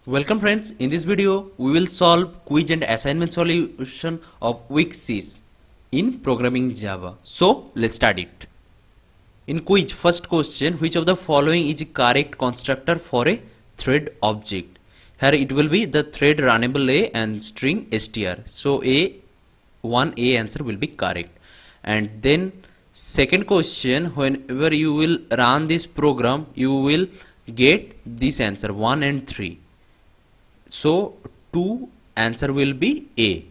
Welcome friends, in this video we will solve quiz and assignment solution of week 6 in programming Java. So let's start it. In quiz, first question, which of the following is a correct constructor for a thread object? Here it will be the thread runnable A and string str. So A answer will be correct. And then second question, whenever you will run this program, you will get this answer 1 and 3. So 2 answer will be A.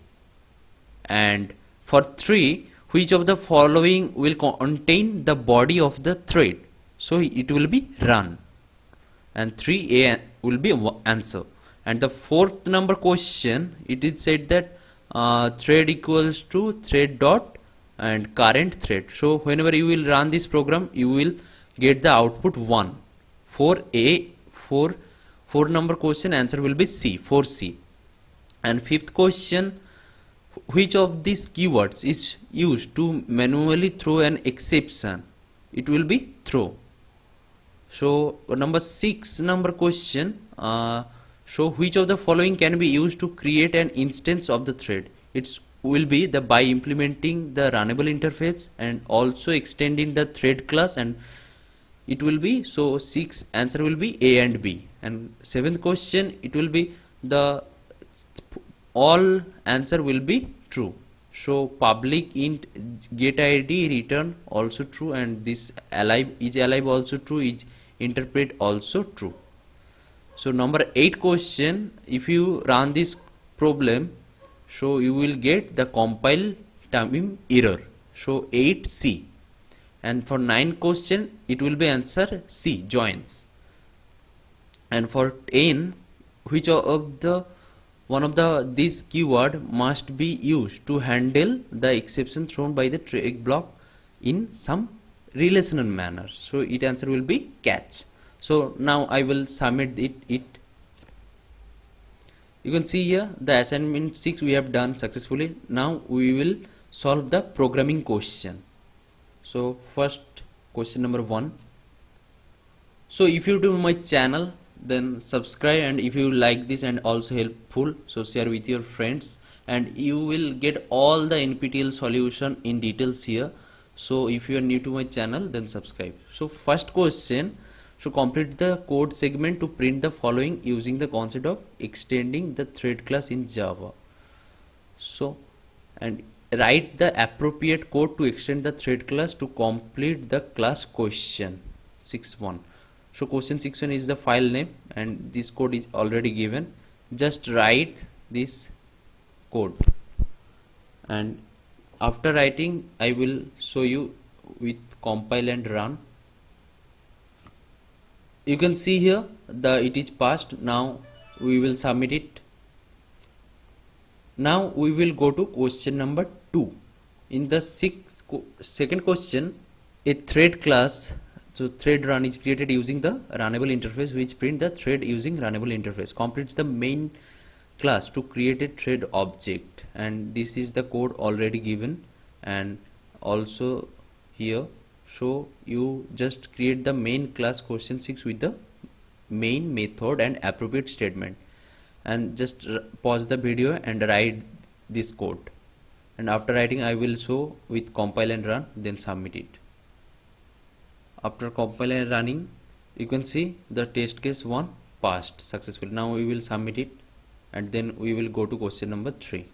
And for 3, which of the following will contain the body of the thread? So it will be run. And 3A will be answer. And the fourth number question, it is said that thread equals to thread dot and current thread. So whenever you will run this program, you will get the output 1. For A, for 4 number question, answer will be C, 4C. And fifth question, which of these keywords is used to manually throw an exception? It will be throw. So number 6 number question, so which of the following can be used to create an instance of the thread? It will be the by implementing the runnable interface and also extending the thread class, and it will be, so 6 answer will be A and B. And 7th question, it will be the all answer will be true. So public int get id return also true, and this alive is alive also true, is interpret also true. So number 8 question, if you run this problem, so you will get the compile time error, so 8C. And for 9 question, it will be answer C, joins. And for 10, which of the one of the this keyword must be used to handle the exception thrown by the trig block in some relational manner? So it answer will be catch. So now I will submit it. You can see here the assignment 6 we have done successfully. Now we will solve the programming question. So first question number 1. So if you do my channel, then subscribe, and if you like this and also helpful, so share with your friends, and you will get all the NPTEL solution in details here. So if you are new to my channel, then subscribe. So first question, so complete the code segment to print the following using the concept of extending the thread class in Java. So and write the appropriate code to extend the thread class to complete the class question 6.1. So question 6.1 is the file name, and this code is already given. Just write this code, and after writing I will show you with compile and run. You can see here it is passed. Now we will submit it. Now we will go to question number 2. In the second question, a thread class, so thread run, is created using the runnable interface, which print the thread using runnable interface, completes the main class to create a thread object, and this is the code already given and also here. So you just create the main class question 6 with the main method and appropriate statement, and just pause the video and write this code, and after writing I will show with compile and run, then submit it. After compile and running, you can see the test case 1 passed successfully. Now we will submit it, and then we will go to question number 3.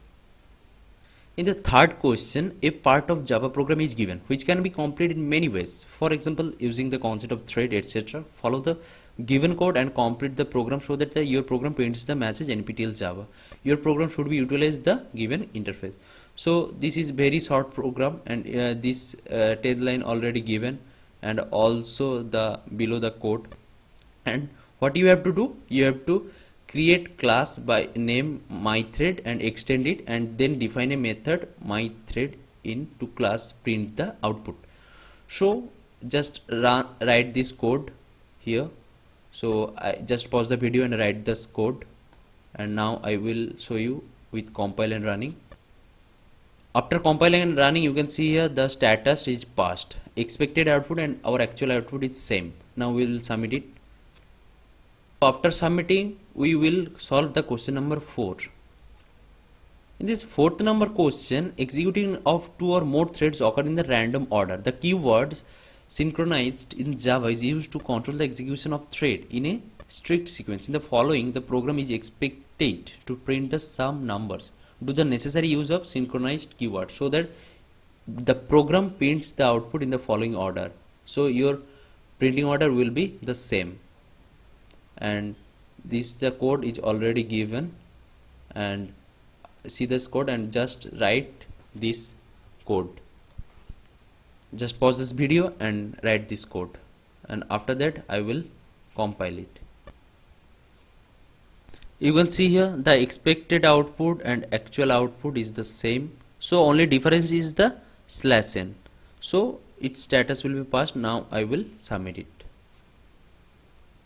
In the third question, a part of Java program is given which can be completed in many ways. For example, using the concept of thread, etc. Follow the given code and complete the program so that your program prints the message NPTEL Java. Your program should be utilize the given interface. So this is very short program, and this 10th line already given, and also the below the code. And what you have to do, you have to create class by name myThread and extend it, and then define a method myThread into class, print the output. So just write this code here. So I just pause the video and write this code, and now I will show you with compile and running. After compiling and running, you can see here the status is passed. Expected output and our actual output is same. Now we will submit it. After submitting, we will solve the question number 4. In this fourth number question, executing of two or more threads occur in the random order. The keywords synchronized in Java is used to control the execution of thread in a strict sequence. In the following, the program is expected to print the sum numbers. Do the necessary use of synchronized keyword so that the program prints the output in the following order. So your printing order will be the same. And this the code is already given, and see this code and just write this code. Just pause this video and write this code, and after that I will compile it. You can see here the expected output and actual output is the same, so only difference is the /n. So its status will be passed. Now I will submit it.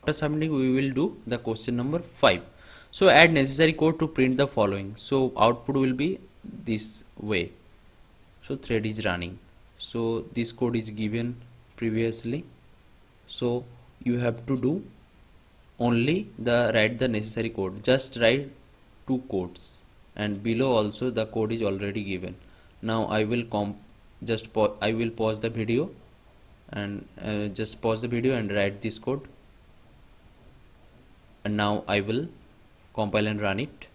After submitting, we will do the question number 5. So add necessary code to print the following. So output will be this way. So thread is running. So this code is given previously. So you have to do only write the necessary code. Just write 2 codes, and below also the code is already given. Now I will pause the video and just pause the video and write this code. And now I will compile and run it.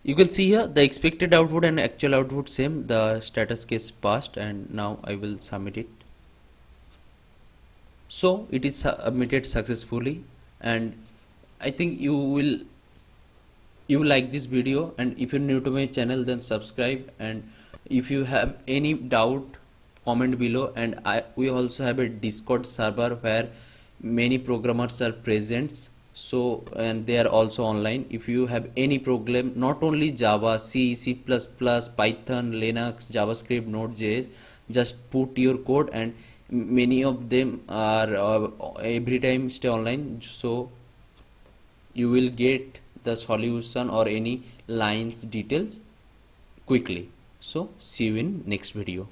You can see here the expected output and actual output same, the status case passed, and now I will submit it. So it is submitted successfully, and I think you like this video, and if you're new to my channel then subscribe, and if you have any doubt comment below. And we also have a Discord server where many programmers are present, so and they are also online. If you have any problem, not only Java, C, C++, Python, Linux, JavaScript, Node.js, just put your code, and many of them are every time stay online, so you will get the solution or any lines details quickly. So see you in next video.